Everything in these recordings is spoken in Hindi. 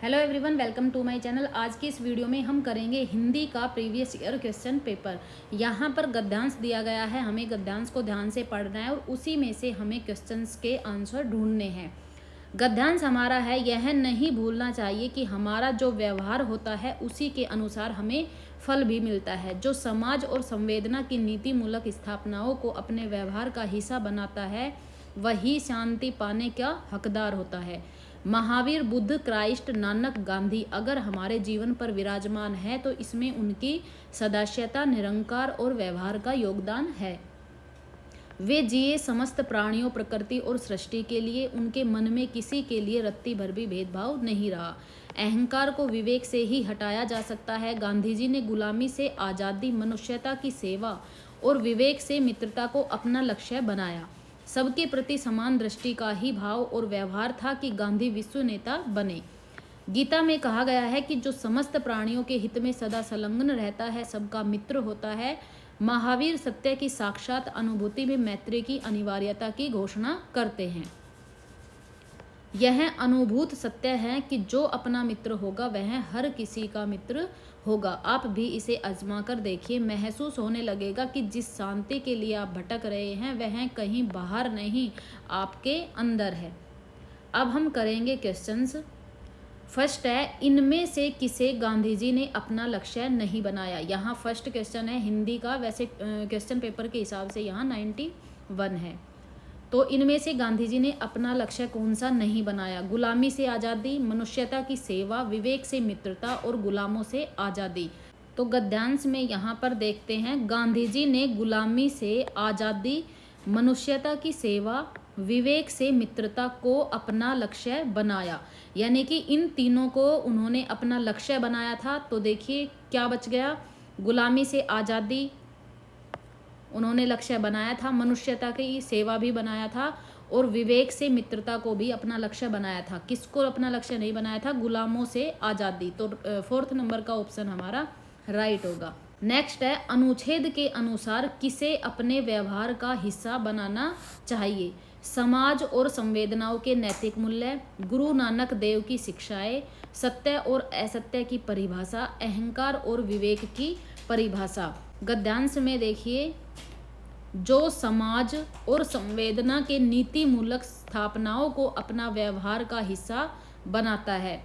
Hello everyone, welcome to my channel. आज की इस वीडियो में हम करेंगे हिंदी का प्रीवियस ईयर क्वेश्चन पेपर। यहाँ पर गद्यांश दिया गया है, हमें गद्यांश को ध्यान से पढ़ना है और उसी में से हमें क्वेश्चंस के आंसर ढूंढने हैं। गद्यांश हमारा है, यह नहीं भूलना चाहिए कि हमारा जो व्यवहार होता है उसी के अनुसार हमें फल भी मिलता है। जो समाज और संवेदना की नीति मूलक स्थापनाओं को अपने व्यवहार का हिस्सा बनाता है वही शांति पाने का हकदार होता है। महावीर, बुद्ध, क्राइस्ट, नानक, गांधी अगर हमारे जीवन पर विराजमान है तो इसमें उनकी सदास्यता, निरंकार और व्यवहार का योगदान है। वे जिए समस्त प्राणियों, प्रकृति और सृष्टि के लिए। उनके मन में किसी के लिए रत्ती भर भी भेदभाव नहीं रहा। अहंकार को विवेक से ही हटाया जा सकता है। गांधी जी ने गुलामी से आज़ादी, मनुष्यता की सेवा और विवेक से मित्रता को अपना लक्ष्य बनाया। सबके प्रति समान दृष्टि का ही भाव और व्यवहार था कि गांधी विश्व नेता बने। गीता में कहा गया है कि जो समस्त प्राणियों के हित में सदा संलग्न रहता है, सबका मित्र होता है। महावीर सत्य की साक्षात अनुभूति में मैत्री की अनिवार्यता की घोषणा करते हैं। यह अनुभूत सत्य है कि जो अपना मित्र होगा वह हर किसी का मित्र होगा। आप भी इसे आजमा कर देखिए, महसूस होने लगेगा कि जिस शांति के लिए आप भटक रहे हैं वह कहीं बाहर नहीं, आपके अंदर है। अब हम करेंगे क्वेश्चंस। फर्स्ट है, इनमें से किसे गांधी जी ने अपना लक्ष्य नहीं बनाया। यहाँ फर्स्ट क्वेश्चन है हिंदी का, वैसे क्वेश्चन पेपर के हिसाब से यहाँ 91 है। तो इनमें से गांधी जी ने अपना लक्ष्य कौन सा नहीं बनाया। गुलामी से आज़ादी, मनुष्यता की सेवा, विवेक से मित्रता और गुलामों से आज़ादी। तो गद्यांश में यहाँ पर देखते हैं, गांधी जी ने गुलामी से आज़ादी, मनुष्यता की सेवा, विवेक से मित्रता को अपना लक्ष्य बनाया। यानी कि इन तीनों को उन्होंने अपना लक्ष्य बनाया था। तो देखिए क्या बच गया, गुलामी से आज़ादी उन्होंने लक्ष्य बनाया था, मनुष्यता की सेवा भी बनाया था और विवेक से मित्रता को भी अपना लक्ष्य बनाया था। किसको अपना लक्ष्य नहीं बनाया था? गुलामों से आज़ादी। तो फोर्थ नंबर का ऑप्शन हमारा राइट होगा। नेक्स्ट है, अनुच्छेद के अनुसार किसे अपने व्यवहार का हिस्सा बनाना चाहिए। समाज और संवेदनाओं के नैतिक मूल्य, गुरु नानक देव की शिक्षाएं, सत्य और असत्य की परिभाषा, अहंकार और विवेक की परिभाषा। गद्यांश में देखिए, जो समाज और संवेदना के नीति मूलक स्थापनाओं को अपना व्यवहार का हिस्सा बनाता है।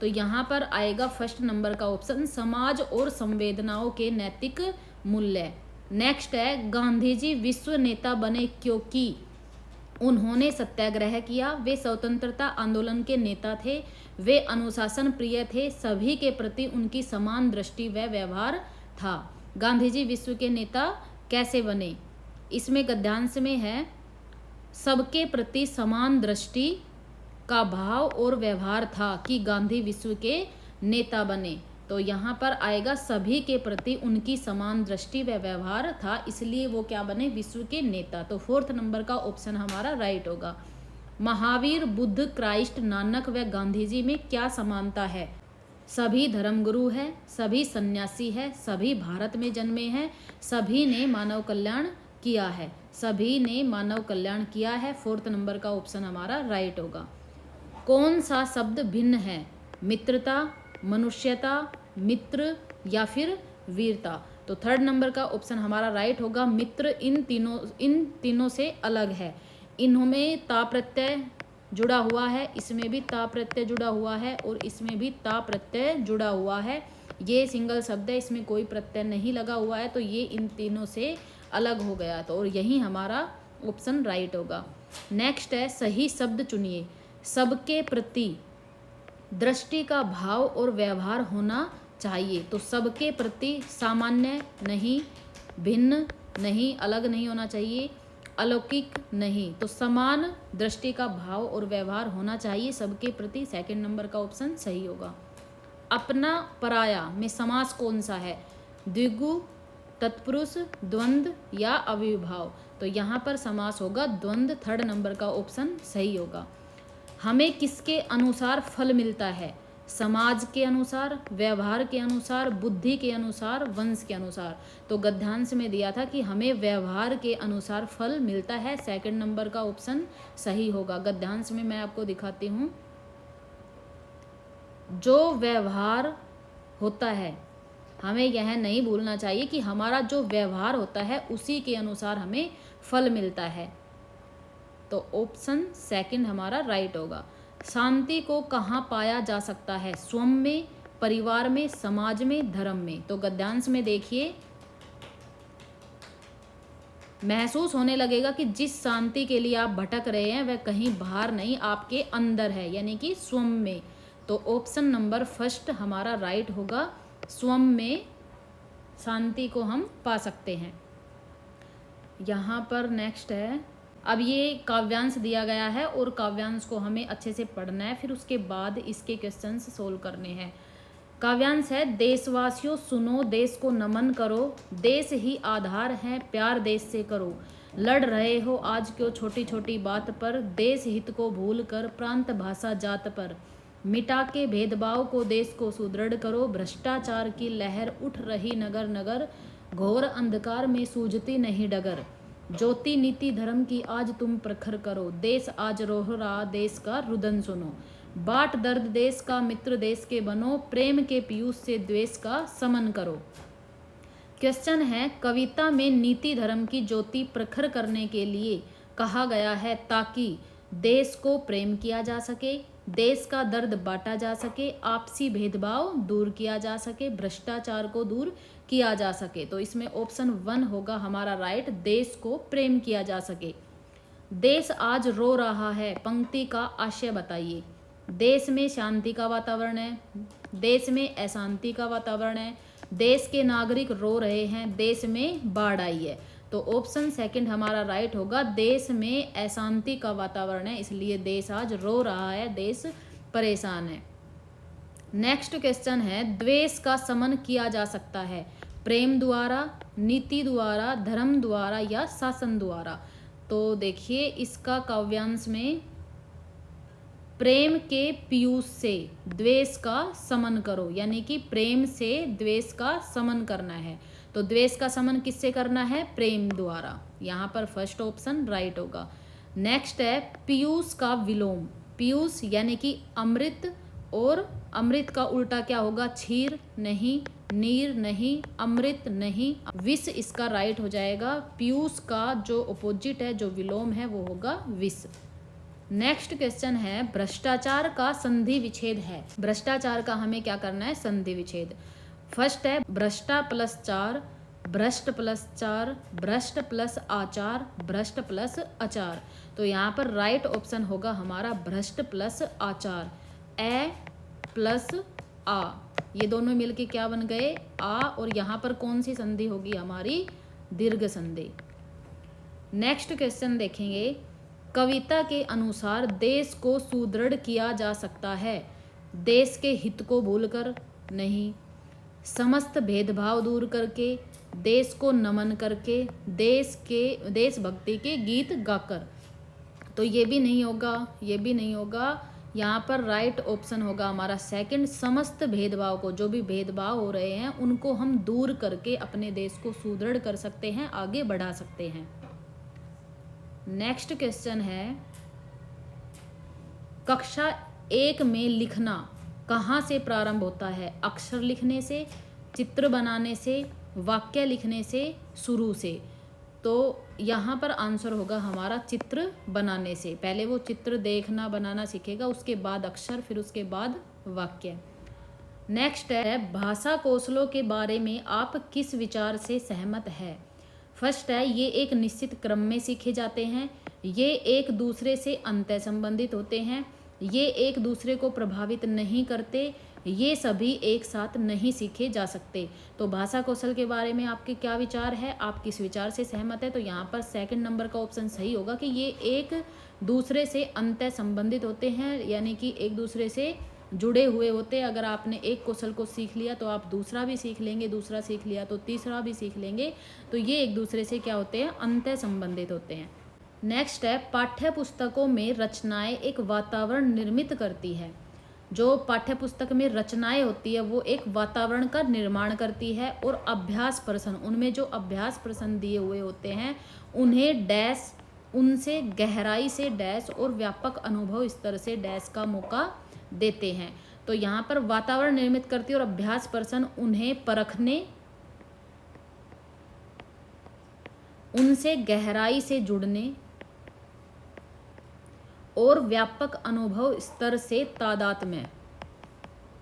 तो यहाँ पर आएगा फर्स्ट नंबर का ऑप्शन, समाज और संवेदनाओं के नैतिक मूल्य। नेक्स्ट है, गांधी जी विश्व नेता बने क्योंकि उन्होंने सत्याग्रह किया, वे स्वतंत्रता आंदोलन के नेता थे, वे अनुशासन प्रिय थे, सभी के प्रति उनकी समान दृष्टि व व्यवहार था। गांधी जी विश्व के नेता कैसे बने? इसमें गद्यांश में है, सबके प्रति समान दृष्टि का भाव और व्यवहार था कि गांधी विश्व के नेता बने। तो यहाँ पर आएगा, सभी के प्रति उनकी समान दृष्टि व व्यवहार था, इसलिए वो क्या बने? विश्व के नेता। तो फोर्थ नंबर का ऑप्शन हमारा राइट होगा। महावीर, बुद्ध, क्राइस्ट, नानक व गांधी जी में क्या समानता है? सभी धर्मगुरु हैं, सभी सन्यासी हैं, सभी भारत में जन्मे हैं, सभी ने मानव कल्याण किया है। सभी ने मानव कल्याण किया है। फोर्थ नंबर का ऑप्शन हमारा राइट होगा। कौन सा शब्द भिन्न है? मित्रता, मनुष्यता, मित्र या फिर वीरता। तो थर्ड नंबर का ऑप्शन हमारा राइट होगा। मित्र इन तीनों से अलग है। इनमें ता प्रत्यय जुड़ा हुआ है, इसमें भी ता प्रत्यय जुड़ा हुआ है और इसमें भी ता प्रत्यय जुड़ा हुआ है। ये सिंगल शब्द है, इसमें कोई प्रत्यय नहीं लगा हुआ है, तो ये इन तीनों से अलग हो गया। तो और यही हमारा ऑप्शन राइट होगा। नेक्स्ट है, सही शब्द चुनिए। सबके प्रति दृष्टि का भाव और व्यवहार होना चाहिए। तो सबके प्रति सामान्य नहीं, भिन्न नहीं, अलग नहीं होना चाहिए, अलौकिक नहीं। तो समान दृष्टि का भाव और व्यवहार होना चाहिए सबके प्रति। सेकंड नंबर का ऑप्शन सही होगा। अपना पराया में समास कौन सा है? द्विगु, तत्पुरुष, द्वंद्व या अविभाव। तो यहाँ पर समास होगा द्वंद्व। थर्ड नंबर का ऑप्शन सही होगा। हमें किसके अनुसार फल मिलता है? समाज के अनुसार, व्यवहार के अनुसार, बुद्धि के अनुसार, वंश के अनुसार। तो गद्यांश में दिया था कि हमें व्यवहार के अनुसार फल मिलता है। सेकंड नंबर का ऑप्शन सही होगा। गद्यांश में मैं आपको दिखाती हूँ। जो व्यवहार होता है, हमें यह नहीं भूलना चाहिए कि हमारा जो व्यवहार होता है उसी के अनुसार हमें फल मिलता है। तो ऑप्शन सेकंड हमारा राइट होगा। शांति को कहाँ पाया जा सकता है? स्वयं में, परिवार में, समाज में, धर्म में। तो गद्यांश में देखिए, महसूस होने लगेगा कि जिस शांति के लिए आप भटक रहे हैं वह कहीं बाहर नहीं, आपके अंदर है, यानी कि स्वयं में। तो ऑप्शन नंबर फर्स्ट हमारा राइट होगा। स्वयं में शांति को हम पा सकते हैं। यहाँ पर नेक्स्ट है, अब ये काव्यांश दिया गया है और काव्यांश को हमें अच्छे से पढ़ना है, फिर उसके बाद इसके क्वेश्चंस सोल्व करने हैं। काव्यांश है, देशवासियों सुनो, देश को नमन करो, देश ही आधार है, प्यार देश से करो। लड़ रहे हो आज क्यों छोटी छोटी बात पर, देश हित को भूल कर प्रांत भाषा जात पर। मिटा के भेदभाव को देश को सुदृढ़ करो, भ्रष्टाचार की लहर उठ रही नगर नगर, घोर अंधकार में सूझती नहीं डगर। ज्योति नीति धर्म की आज तुम प्रखर करो, देश आज रोह रहा देश का रुदन सुनो। बाट दर्द देश का मित्र देश के बनो, प्रेम के पीयूष से द्वेष का समन करो। क्वेश्चन है, कविता में नीति धर्म की ज्योति प्रखर करने के लिए कहा गया है ताकि देश को प्रेम किया जा सके, देश का दर्द बांटा जा सके, आपसी भेदभाव दूर किया जा सके, भ्रष्टाचार को दूर किया जा सके। तो इसमें ऑप्शन 1 होगा हमारा राइट, देश को प्रेम किया जा सके। देश आज रो रहा है, पंक्ति का आशय बताइए। देश में शांति का वातावरण है, देश में अशांति का वातावरण है, देश के नागरिक रो रहे हैं, देश में बाढ़ आई है। तो ऑप्शन सेकंड हमारा राइट होगा, देश में अशांति का वातावरण है, इसलिए देश आज रो रहा है, देश परेशान है। नेक्स्ट क्वेश्चन है, द्वेष का शमन किया जा सकता है प्रेम द्वारा, नीति द्वारा, धर्म द्वारा या शासन द्वारा। तो देखिए, इसका काव्यांश में प्रेम के पीयूष से द्वेष का शमन करो, यानी कि प्रेम से द्वेष का शमन करना है। तो द्वेष का शमन किससे करना है? प्रेम द्वारा। यहाँ पर फर्स्ट ऑप्शन राइट होगा। नेक्स्ट है, पीयूष का विलोम। पीयूष यानी कि अमृत, और अमृत का उल्टा क्या होगा? क्षीर नहीं, नीर नहीं, अमृत नहीं, विष इसका राइट हो जाएगा। पीयूष का जो अपोजिट है, जो विलोम है, वो होगा विष। नेक्स्ट क्वेश्चन है, भ्रष्टाचार का संधि विच्छेद है। भ्रष्टाचार का हमें क्या करना है? संधि विच्छेद। फर्स्ट है भ्रष्टा प्लस चार, भ्रष्ट प्लस चार, भ्रष्ट प्लस आचार, भ्रष्ट प्लस आचार। तो यहाँ पर राइट ऑप्शन होगा हमारा भ्रष्ट प्लस आचार। ए प्लस आ, ये दोनों मिलके क्या बन गए? आ, और यहाँ पर कौन सी संधि होगी हमारी? दीर्घ संधि। नेक्स्ट क्वेश्चन देखेंगे, कविता के अनुसार देश को सुदृढ़ किया जा सकता है देश के हित को भूलकर नहीं, समस्त भेदभाव दूर करके, देश को नमन करके, देशभक्ति के गीत गाकर। तो ये भी नहीं होगा, ये भी नहीं होगा। यहाँ पर राइट ऑप्शन होगा हमारा सेकंड, समस्त भेदभाव को, जो भी भेदभाव हो रहे हैं उनको हम दूर करके अपने देश को सुदृढ़ कर सकते हैं, आगे बढ़ा सकते हैं। नेक्स्ट क्वेश्चन है, कक्षा 1 में लिखना कहाँ से प्रारंभ होता है? अक्षर लिखने से, चित्र बनाने से, वाक्य लिखने से, शुरू से। तो यहाँ पर आंसर होगा हमारा चित्र बनाने से। पहले वो चित्र देखना बनाना सीखेगा, उसके बाद अक्षर, फिर उसके बाद वाक्य। नेक्स्ट है, भाषा कौशलों के बारे में आप किस विचार से सहमत है? फर्स्ट है, ये एक निश्चित क्रम में सीखे जाते हैं, ये एक दूसरे से अंतः संबंधित होते हैं, ये एक दूसरे को प्रभावित नहीं करते, ये सभी एक साथ नहीं सीखे जा सकते। तो भाषा कौशल के बारे में आपके क्या विचार है? आप किस विचार से सहमत है? तो यहाँ पर सेकंड नंबर का ऑप्शन सही होगा कि ये एक दूसरे से अंतः संबंधित होते हैं, यानी कि एक दूसरे से जुड़े हुए होते हैं। अगर आपने एक कौशल को सीख लिया तो आप दूसरा भी सीख लेंगे, दूसरा सीख लिया तो तीसरा भी सीख लेंगे। तो ये एक दूसरे से क्या होते हैं? अंतः संबंधित होते हैं। नेक्स्ट है, पाठ्य पुस्तकों में रचनाएं एक वातावरण निर्मित करती है। जो पाठ्य पुस्तक में रचनाएं होती है वो एक वातावरण का निर्माण करती है, और अभ्यास प्रश्न, उनमें जो अभ्यास प्रश्न दिए हुए होते हैं उन्हें डैश, उनसे गहराई से डैश और व्यापक अनुभव स्तर से डैश का मौका देते हैं। तो यहाँ पर वातावरण निर्मित करती है और अभ्यास पर्सन उन्हें परखने, उनसे गहराई से जुड़ने और व्यापक अनुभव स्तर से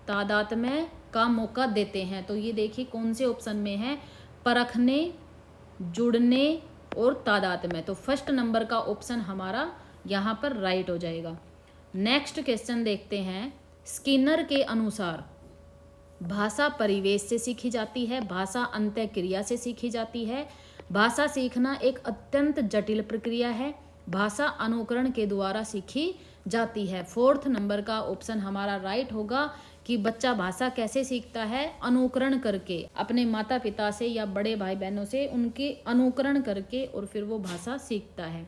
तादात्म्य का मौका देते हैं। तो ये देखिए कौन से ऑप्शन में है, परखने, जुड़ने और तादात्म्य। तो फर्स्ट नंबर का ऑप्शन हमारा यहाँ पर राइट हो जाएगा। नेक्स्ट क्वेश्चन देखते हैं। स्किनर के अनुसार भाषा परिवेश से सीखी जाती है, भाषा अंतःक्रिया से सीखी जाती है, भाषा सीखना एक अत्यंत जटिल प्रक्रिया है, भाषा अनुकरण के द्वारा सीखी जाती है। फोर्थ नंबर का ऑप्शन हमारा राइट होगा कि बच्चा भाषा कैसे सीखता है, अनुकरण करके, अपने माता पिता से या बड़े भाई बहनों से उनके अनुकरण करके और फिर वो भाषा सीखता है।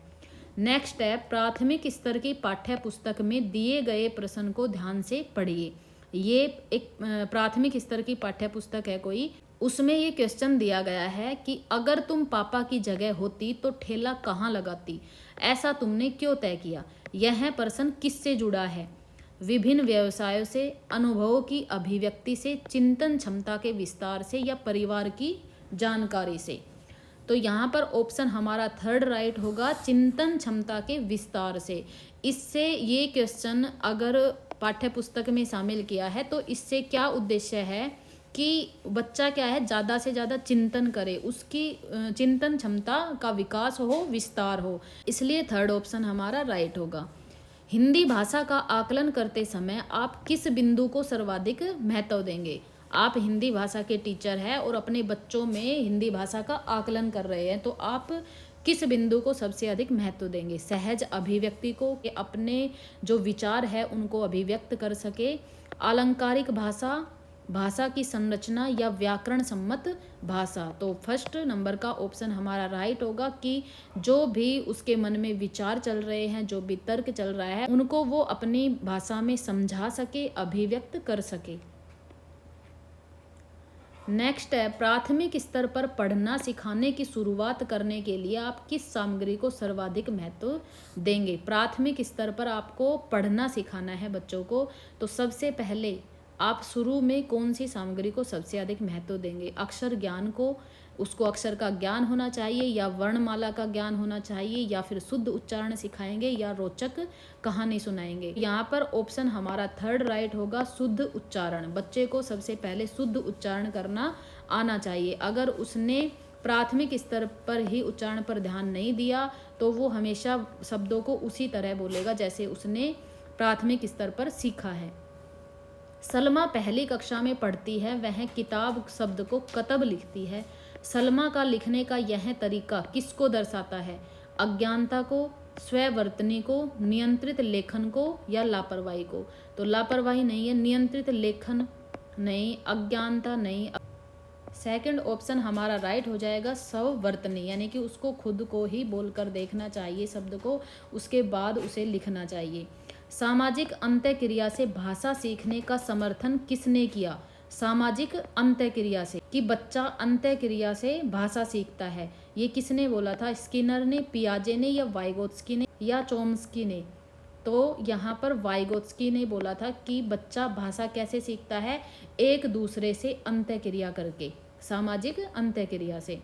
नेक्स्ट है, प्राथमिक स्तर की पाठ्य पुस्तक में दिए गए प्रश्न को ध्यान से पढ़िए। ये एक प्राथमिक स्तर की पाठ्य पुस्तक है कोई, उसमें ये क्वेश्चन दिया गया है कि अगर तुम पापा की जगह होती तो ठेला कहाँ लगाती, ऐसा तुमने क्यों तय किया। यह प्रश्न किससे जुड़ा है, विभिन्न व्यवसायों से, अनुभवों की अभिव्यक्ति से, चिंतन क्षमता के विस्तार से या परिवार की जानकारी से। तो यहाँ पर ऑप्शन हमारा थर्ड राइट होगा, चिंतन क्षमता के विस्तार से। इससे ये क्वेश्चन अगर पाठ्य पुस्तक में शामिल किया है तो इससे क्या उद्देश्य है कि बच्चा क्या है, ज़्यादा से ज़्यादा चिंतन करे, उसकी चिंतन क्षमता का विकास हो, विस्तार हो, इसलिए थर्ड ऑप्शन हमारा राइट होगा। हिंदी भाषा का आकलन करते समय आप किस बिंदु को सर्वाधिक महत्व देंगे। आप हिंदी भाषा के टीचर हैं और अपने बच्चों में हिंदी भाषा का आकलन कर रहे हैं, तो आप किस बिंदु को सबसे अधिक महत्व देंगे। सहज अभिव्यक्ति को, कि अपने जो विचार है उनको अभिव्यक्त कर सके, अलंकारिक भाषा, भाषा की संरचना या व्याकरण सम्मत भाषा। तो फर्स्ट नंबर का ऑप्शन हमारा राइट होगा कि जो भी उसके मन में विचार चल रहे हैं, जो भी तर्क चल रहा है, उनको वो अपनी भाषा में समझा सके, अभिव्यक्त कर सके। नेक्स्ट है, प्राथमिक स्तर पर पढ़ना सिखाने की शुरुआत करने के लिए आप किस सामग्री को सर्वाधिक महत्व देंगे। प्राथमिक स्तर पर आपको पढ़ना सिखाना है बच्चों को, तो सबसे पहले आप शुरू में कौन सी सामग्री को सबसे अधिक महत्व देंगे। अक्षर ज्ञान को, उसको अक्षर का ज्ञान होना चाहिए या वर्णमाला का ज्ञान होना चाहिए, या फिर शुद्ध उच्चारण सिखाएंगे या रोचक कहानी सुनाएंगे। यहाँ पर ऑप्शन हमारा थर्ड राइट होगा, शुद्ध उच्चारण। बच्चे को सबसे पहले शुद्ध उच्चारण करना आना चाहिए। अगर उसने प्राथमिक स्तर पर ही उच्चारण पर ध्यान नहीं दिया तो वो हमेशा शब्दों को उसी तरह बोलेगा जैसे उसने प्राथमिक स्तर पर सीखा है। सलमा पहली कक्षा में पढ़ती है, वह किताब शब्द को कतब लिखती है। सलमा का लिखने का यह तरीका किसको दर्शाता है। अज्ञानता को, स्ववर्तनी को, नियंत्रित लेखन को या लापरवाही को। तो लापरवाही नहीं है, नियंत्रित लेखन नहीं, अज्ञानता नहीं। सेकंड ऑप्शन हमारा राइट हो जाएगा, स्ववर्तनी, यानी कि उसको खुद को ही बोलकर देखना चाहिए शब्द को, उसके बाद उसे लिखना चाहिए। सामाजिक अंतःक्रिया से भाषा सीखने का समर्थन किसने किया। सामाजिक अंतःक्रिया से, कि बच्चा अंतःक्रिया से भाषा सीखता है, ये किसने बोला था। स्किनर ने, पियाजे ने या वाइगोत्स्की ने या चोम्स्की ने। तो यहाँ पर वाइगोत्स्की ने बोला था कि बच्चा भाषा कैसे सीखता है, एक दूसरे से अंतःक्रिया करके, सामाजिक अंतःक्रिया से।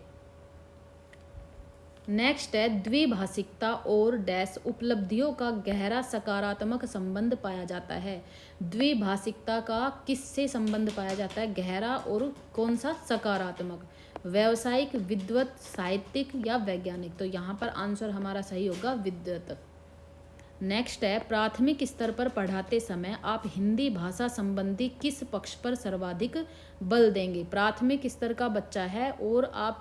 नेक्स्ट है, द्विभाषिकता और डैश उपलब्धियों का गहरा सकारात्मक संबंध पाया जाता है। द्विभाषिकता का किससे संबंध पाया जाता है, गहरा, और कौन सा, सकारात्मक। व्यावसायिक, विद्वत, साहित्यिक या वैज्ञानिक। तो यहाँ पर आंसर हमारा सही होगा विद्वत। नेक्स्ट है, प्राथमिक स्तर पर पढ़ाते समय आप हिंदी भाषा संबंधी किस पक्ष पर सर्वाधिक बल देंगे। प्राथमिक स्तर का बच्चा है और आप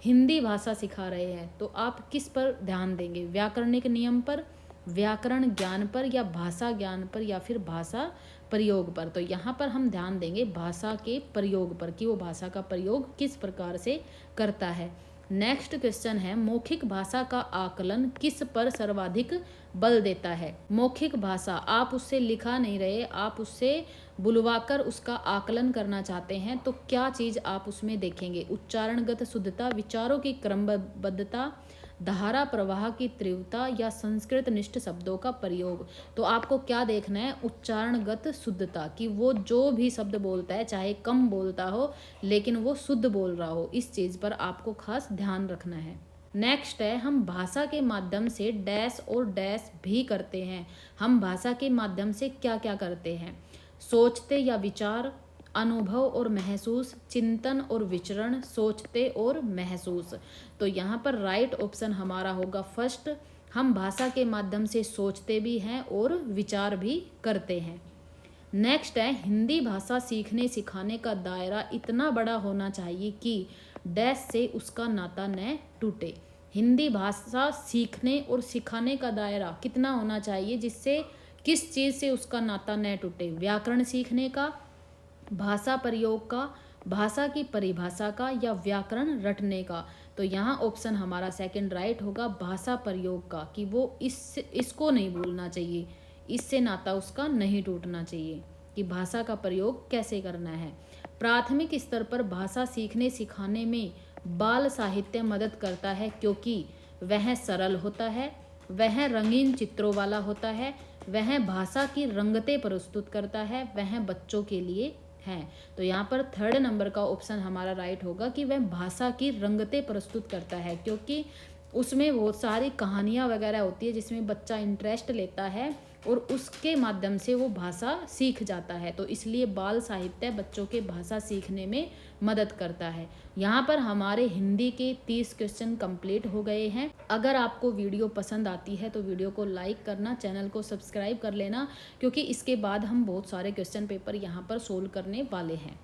हिंदी भाषा सिखा रहे हैं, तो आप किस पर ध्यान देंगे। व्याकरणिक नियम पर, व्याकरण ज्ञान पर या भाषा ज्ञान पर या फिर भाषा प्रयोग पर। तो यहाँ पर हम ध्यान देंगे भाषा के प्रयोग पर, कि वो भाषा का प्रयोग किस प्रकार से करता है। नेक्स्ट क्वेश्चन है, मौखिक भाषा का आकलन किस पर सर्वाधिक बल देता है। मौखिक भाषा, आप उससे लिखा नहीं रहे, आप उससे बुलवाकर उसका आकलन करना चाहते हैं, तो क्या चीज़ आप उसमें देखेंगे। उच्चारणगत शुद्धता, विचारों की क्रमबद्धता, धारा प्रवाह की तीव्रता या संस्कृत निष्ठ शब्दों का प्रयोग। तो आपको क्या देखना है, उच्चारणगत शुद्धता, कि वो जो भी शब्द बोलता है चाहे कम बोलता हो लेकिन वो शुद्ध बोल रहा हो, इस चीज़ पर आपको खास ध्यान रखना है। नेक्स्ट है, हम भाषा के माध्यम से डैश और डैश भी करते हैं। हम भाषा के माध्यम से क्या क्या करते हैं, सोचते या विचार, अनुभव और महसूस, चिंतन और विचरण, सोचते और महसूस। तो यहाँ पर राइट ऑप्शन हमारा होगा फर्स्ट, हम भाषा के माध्यम से सोचते भी हैं और विचार भी करते हैं। नेक्स्ट है, हिंदी भाषा सीखने सिखाने का दायरा इतना बड़ा होना चाहिए कि डैश से उसका नाता न टूटे। हिंदी भाषा सीखने और सिखाने का दायरा कितना होना चाहिए, जिससे किस चीज़ से उसका नाता न टूटे, व्याकरण सीखने का, भाषा प्रयोग का, भाषा की परिभाषा का, या व्याकरण रटने का। तो यहाँ ऑप्शन हमारा सेकंड राइट होगा, भाषा प्रयोग का, कि वो इसको नहीं भूलना चाहिए, इससे नाता उसका नहीं टूटना चाहिए कि भाषा का प्रयोग कैसे करना है। प्राथमिक स्तर पर भाषा सीखने सिखाने में बाल साहित्य मदद करता है, क्योंकि वह सरल होता है, वह रंगीन चित्रों वाला होता है, वह भाषा की रंगतें प्रस्तुत करता है, वह बच्चों के लिए है। तो यहाँ पर थर्ड नंबर का ऑप्शन हमारा राइट होगा कि वह भाषा की रंगतें प्रस्तुत करता है, क्योंकि उसमें बहुत सारी कहानियाँ वगैरह होती है जिसमें बच्चा इंटरेस्ट लेता है और उसके माध्यम से वो भाषा सीख जाता है। तो इसलिए बाल साहित्य बच्चों के भाषा सीखने में मदद करता है। यहाँ पर हमारे हिंदी के 30 क्वेश्चन कंप्लीट हो गए हैं। अगर आपको वीडियो पसंद आती है तो वीडियो को लाइक करना, चैनल को सब्सक्राइब कर लेना, क्योंकि इसके बाद हम बहुत सारे क्वेश्चन पेपर यहाँ पर सोल्व करने वाले हैं।